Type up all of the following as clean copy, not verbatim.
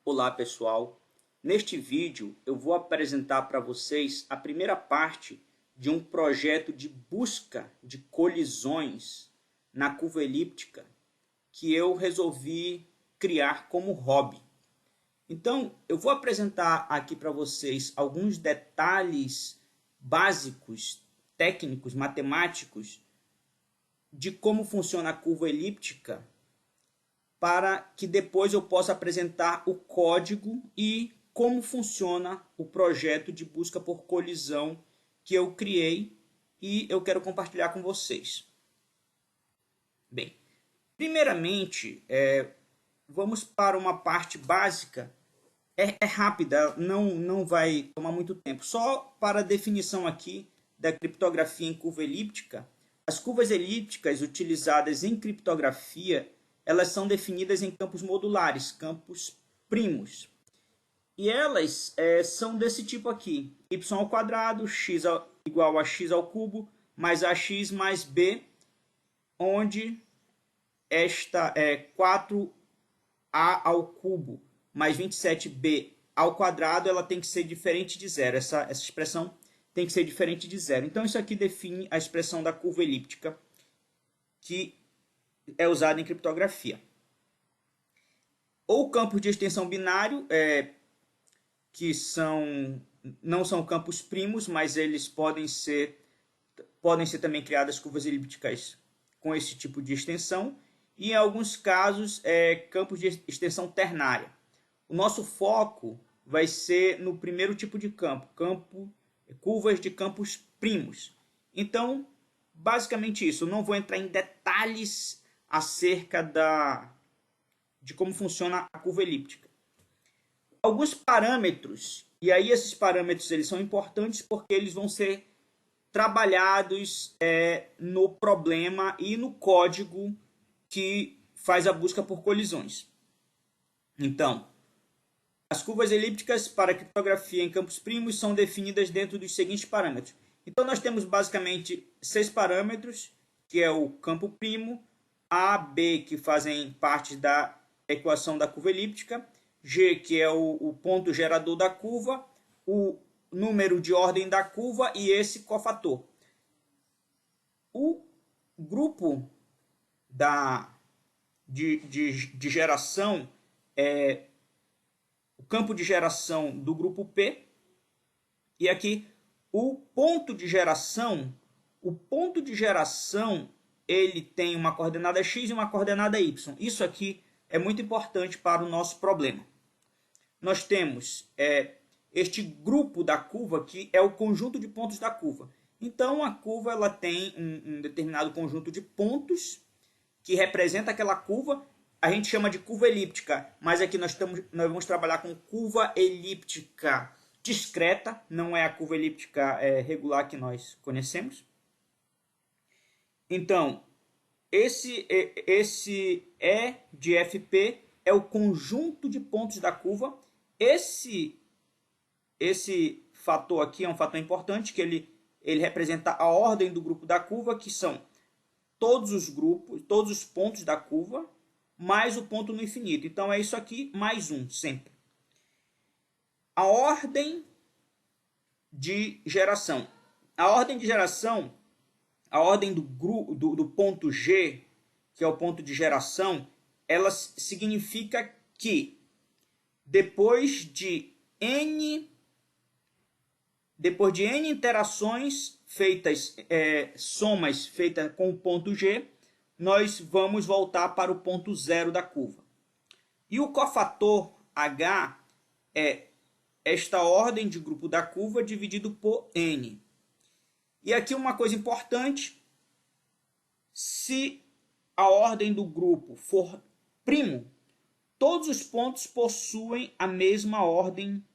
Olá pessoal, neste vídeo eu vou apresentar para vocês a primeira parte de um projeto de busca de colisões na curva elíptica que eu resolvi criar como hobby. Então eu vou apresentar aqui para vocês alguns detalhes básicos, técnicos, matemáticos de como funciona a curva elíptica, para que depois eu possa apresentar o código e como funciona o projeto de busca por colisão que eu criei e eu quero compartilhar com vocês. Bem, primeiramente, vamos para uma parte básica. É rápida, não vai tomar muito tempo. Só para a definição aqui da criptografia em curva elíptica, as curvas elípticas utilizadas em criptografia elas são definidas em campos modulares, campos primos. E elas são desse tipo aqui, y ao quadrado, x igual a x ao cubo, mais ax mais b, onde esta é 4a ao cubo mais 27b ao quadrado, ela tem que ser diferente de zero. Essa expressão tem que ser diferente de zero. Então isso aqui define a expressão da curva elíptica que é usado em criptografia. Ou campos de extensão binário, que não são campos primos, mas eles podem ser também criadas curvas elípticas com esse tipo de extensão. E em alguns casos, campos de extensão ternária. O nosso foco vai ser no primeiro tipo de curvas de campos primos. Então, basicamente isso. Eu não vou entrar em detalhes acerca de como funciona a curva elíptica. Alguns parâmetros, e aí esses parâmetros eles são importantes porque eles vão ser trabalhados no problema e no código que faz a busca por colisões. Então, as curvas elípticas para a criptografia em campos primos são definidas dentro dos seguintes parâmetros. Então, nós temos basicamente 6 parâmetros, que é o campo primo, A, B, que fazem parte da equação da curva elíptica, G, que é o ponto gerador da curva, o número de ordem da curva e esse cofator. O grupo de geração é o campo de geração do grupo P, e aqui o ponto de geração ele tem uma coordenada x e uma coordenada y. Isso aqui é muito importante para o nosso problema. Nós temos este grupo da curva que é o conjunto de pontos da curva. Então a curva ela tem um determinado conjunto de pontos que representa aquela curva. A gente chama de curva elíptica, mas aqui nós vamos trabalhar com curva elíptica discreta, não é a curva elíptica regular que nós conhecemos. Então, esse E de FP é o conjunto de pontos da curva. Esse fator aqui é um fator importante, que ele representa a ordem do grupo da curva, que são todos os pontos da curva, mais o ponto no infinito. Então, é isso aqui, mais um, sempre. A ordem de geração. A ordem de geração, a ordem do ponto G, que é o ponto de geração, ela significa que depois de N interações feitas, somas feitas com o ponto G, nós vamos voltar para o ponto zero da curva. E o cofator H é esta ordem de grupo da curva dividido por N. E aqui uma coisa importante, se a ordem do grupo for primo, todos os pontos possuem a mesma ordem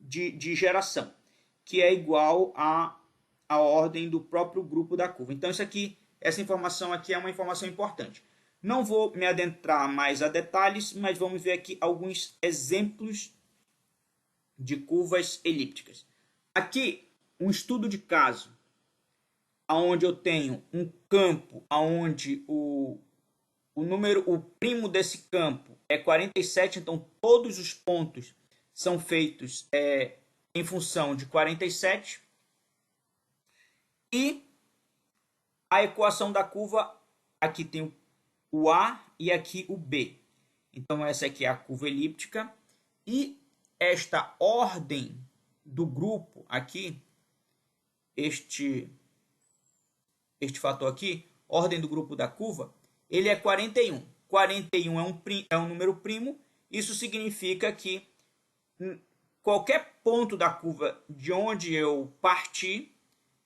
de geração, que é igual à ordem do próprio grupo da curva. Então essa informação aqui é uma informação importante. Não vou me adentrar mais a detalhes, mas vamos ver aqui alguns exemplos de curvas elípticas. Aqui, um estudo de caso, onde eu tenho um campo onde o primo desse campo é 47, então todos os pontos são feitos em função de 47. E a equação da curva, aqui tem o A e aqui o B. Então essa aqui é a curva elíptica. E esta ordem do grupo aqui, este fator aqui, ordem do grupo da curva, ele é 41. 41 é um número primo. Isso significa que qualquer ponto da curva de onde eu parti,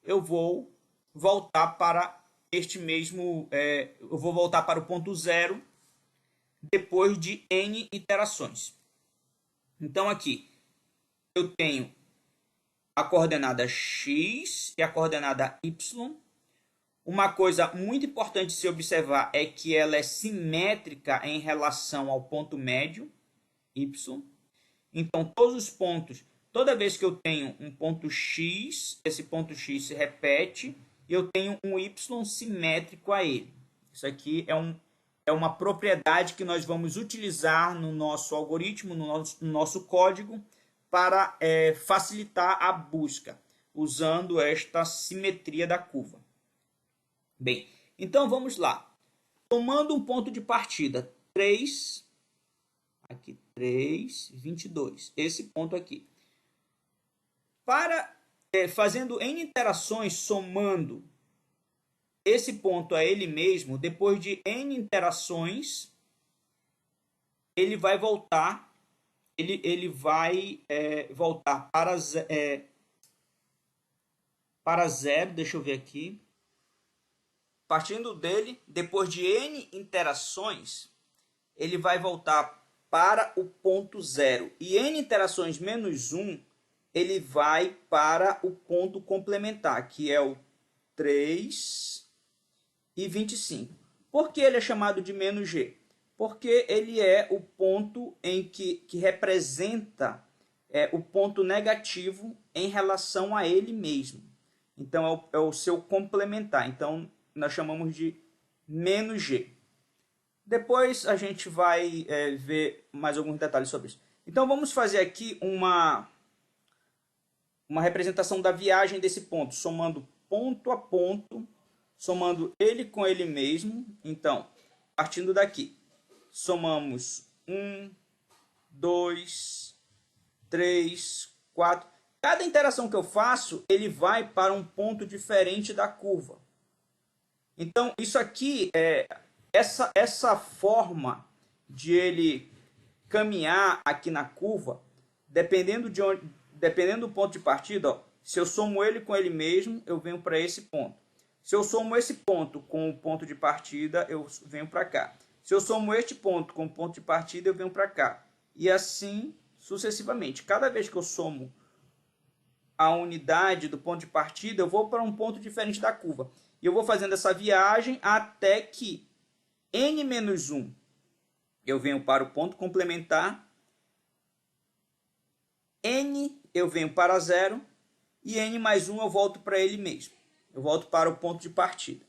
eu vou voltar para este mesmo, eu vou voltar para o ponto zero depois de n iterações. Então aqui eu tenho a coordenada x e a coordenada y. Uma coisa muito importante se observar é que ela é simétrica em relação ao ponto médio, y. Então, todos os pontos, toda vez que eu tenho um ponto x, esse ponto x se repete, e eu tenho um y simétrico a ele. Isso aqui é uma propriedade que nós vamos utilizar no nosso algoritmo, no nosso código, para facilitar a busca, usando esta simetria da curva. Bem, então vamos lá. Tomando um ponto de partida 3, aqui 3, 22, esse ponto aqui. Fazendo n interações, somando esse ponto a ele mesmo, depois de n interações, ele vai voltar, voltar para zero, deixa eu ver aqui. Partindo dele, depois de n interações, ele vai voltar para o ponto zero. E n interações menos 1, ele vai para o ponto complementar, que é o 3 e 25. Por que ele é chamado de menos g? Porque ele é o ponto em que representa o ponto negativo em relação a ele mesmo. Então, é o seu complementar. Então, nós chamamos de menos g. Depois a gente vai ver mais alguns detalhes sobre isso. Então vamos fazer aqui uma representação da viagem desse ponto, somando ponto a ponto, somando ele com ele mesmo. Então, partindo daqui, somamos 1, 2, 3, 4. Cada interação que eu faço, ele vai para um ponto diferente da curva. Então, isso aqui, essa forma de ele caminhar aqui na curva, dependendo do ponto de partida, ó, se eu somo ele com ele mesmo, eu venho para esse ponto. Se eu somo esse ponto com o ponto de partida, eu venho para cá. Se eu somo este ponto com o ponto de partida, eu venho para cá. E assim sucessivamente. Cada vez que eu somo a unidade do ponto de partida, eu vou para um ponto diferente da curva. E eu vou fazendo essa viagem até que n-1 eu venho para o ponto complementar, n eu venho para zero e n mais 1 eu volto para ele mesmo. Eu volto para o ponto de partida.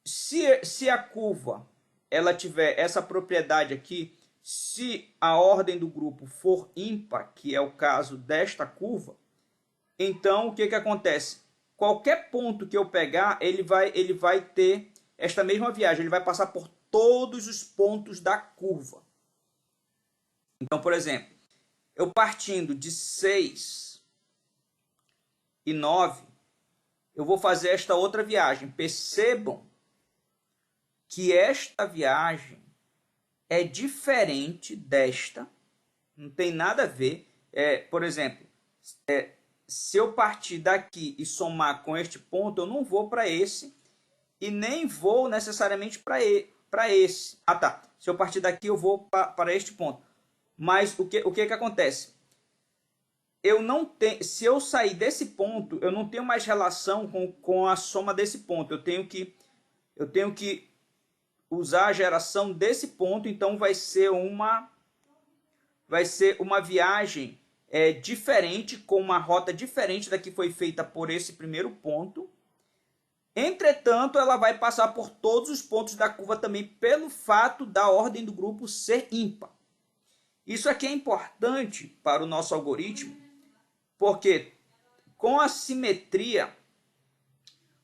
Se a curva ela tiver essa propriedade aqui, se a ordem do grupo for ímpar, que é o caso desta curva, então o que acontece? Qualquer ponto que eu pegar, ele vai ter esta mesma viagem, ele vai passar por todos os pontos da curva. Então, por exemplo, eu partindo de 6 e 9, eu vou fazer esta outra viagem. Percebam que esta viagem é diferente desta, não tem nada a ver. Por exemplo, se eu partir daqui e somar com este ponto, eu não vou para esse e nem vou necessariamente para esse. Ah, tá. Se eu partir daqui, eu vou para este ponto. Mas o que acontece? Se eu sair desse ponto, eu não tenho mais relação com a soma desse ponto. Eu tenho que usar a geração desse ponto, então vai ser uma viagem diferente, com uma rota diferente da que foi feita por esse primeiro ponto. Entretanto, ela vai passar por todos os pontos da curva também pelo fato da ordem do grupo ser ímpar. Isso aqui é importante para o nosso algoritmo, porque com a simetria,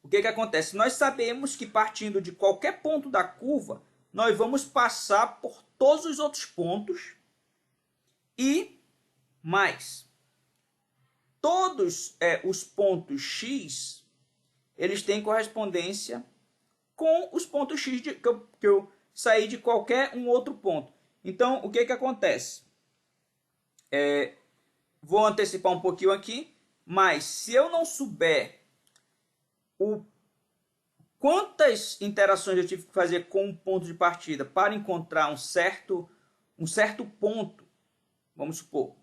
o que acontece? Nós sabemos que partindo de qualquer ponto da curva, nós vamos passar por todos os outros pontos e mais. Todos os pontos x, eles têm correspondência com os pontos x que eu saí de qualquer um outro ponto. Então, o que acontece? Vou antecipar um pouquinho aqui, mas se eu não souber quantas interações eu tive que fazer com um ponto de partida para encontrar um certo ponto, vamos supor,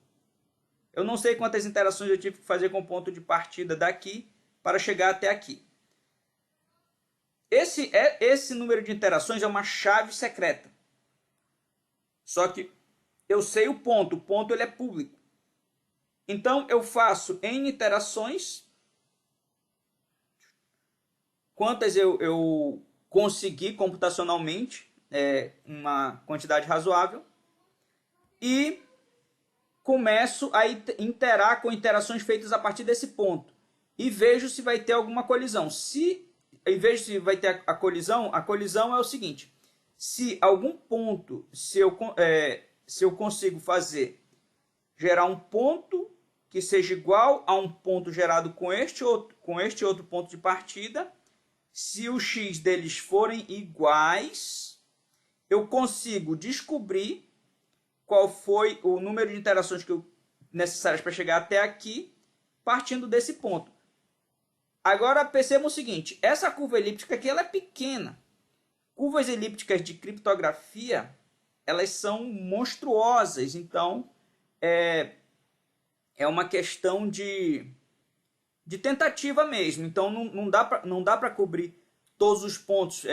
eu não sei quantas interações eu tive que fazer com o ponto de partida daqui para chegar até aqui. Esse número de interações é uma chave secreta. Só que eu sei o ponto ele é público. Então eu faço N iterações, quantas eu consegui computacionalmente, uma quantidade razoável, e começo a interar com interações feitas a partir desse ponto e vejo se vai ter alguma colisão. Se em vez de vai ter a colisão é o seguinte: se algum ponto, se eu consigo gerar um ponto que seja igual a um ponto gerado com este outro ponto de partida, se o x deles forem iguais, eu consigo descobrir qual foi o número de interações necessárias para chegar até aqui, partindo desse ponto. Agora percebam o seguinte: essa curva elíptica aqui ela é pequena. Curvas elípticas de criptografia, elas são monstruosas. Então, é uma questão de tentativa mesmo. Então, não dá para cobrir todos os pontos.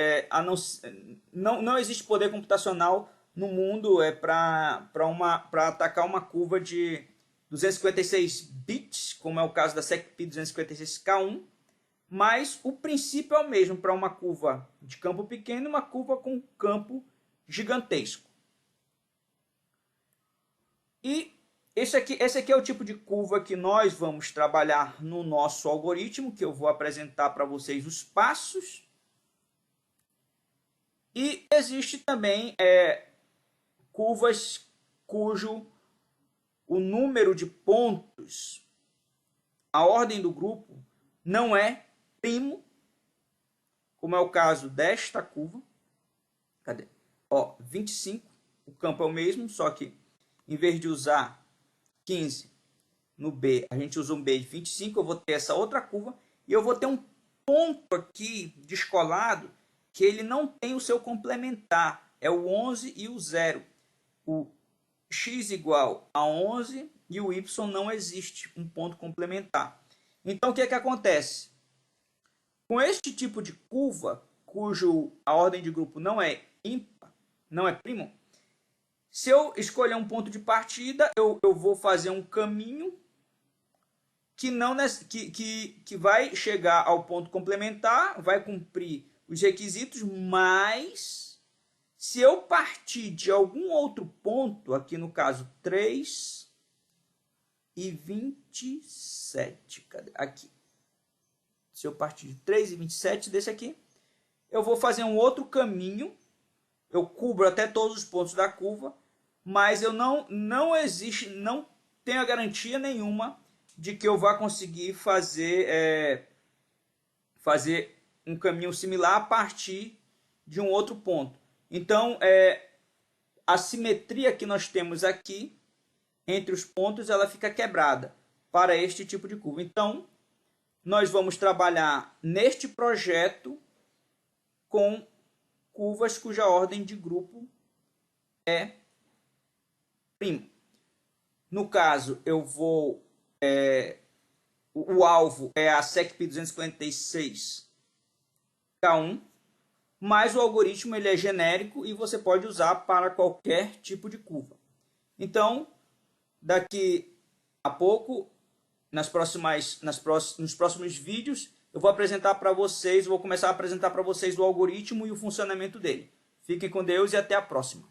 Não existe poder computacional no mundo para atacar uma curva de 256 bits, como é o caso da SecP 256K1, mas o princípio é o mesmo para uma curva de campo pequeno e uma curva com campo gigantesco. E esse aqui é o tipo de curva que nós vamos trabalhar no nosso algoritmo, que eu vou apresentar para vocês os passos. E existe também curvas cujo o número de pontos, a ordem do grupo, não é primo, como é o caso desta curva. Cadê? 25, o campo é o mesmo, só que em vez de usar 15 no B, a gente usa um B de 25, eu vou ter essa outra curva, e eu vou ter um ponto aqui descolado, que ele não tem o seu complementar, é o 11 e o 0. O x igual a 11 e o y não existe um ponto complementar. Então, o que acontece? Com este tipo de curva, cujo a ordem de grupo não é ímpar, não é primo, se eu escolher um ponto de partida, eu vou fazer um caminho que vai chegar ao ponto complementar, vai cumprir os requisitos, mas se eu partir de algum outro ponto, aqui no caso 3 e 27, cadê? Aqui. Se eu partir de 3 e 27 desse aqui, eu vou fazer um outro caminho, eu cubro até todos os pontos da curva, mas eu não tenho a garantia nenhuma de que eu vá conseguir fazer um caminho similar a partir de um outro ponto. Então, a simetria que nós temos aqui entre os pontos, ela fica quebrada para este tipo de curva. Então, nós vamos trabalhar neste projeto com curvas cuja ordem de grupo é primo. No caso, eu vou... o alvo é a SecP 256K1, mas o algoritmo ele é genérico e você pode usar para qualquer tipo de curva. Então, daqui a pouco, nos próximos vídeos, eu vou apresentar para vocês, vou começar a apresentar para vocês o algoritmo e o funcionamento dele. Fiquem com Deus e até a próxima.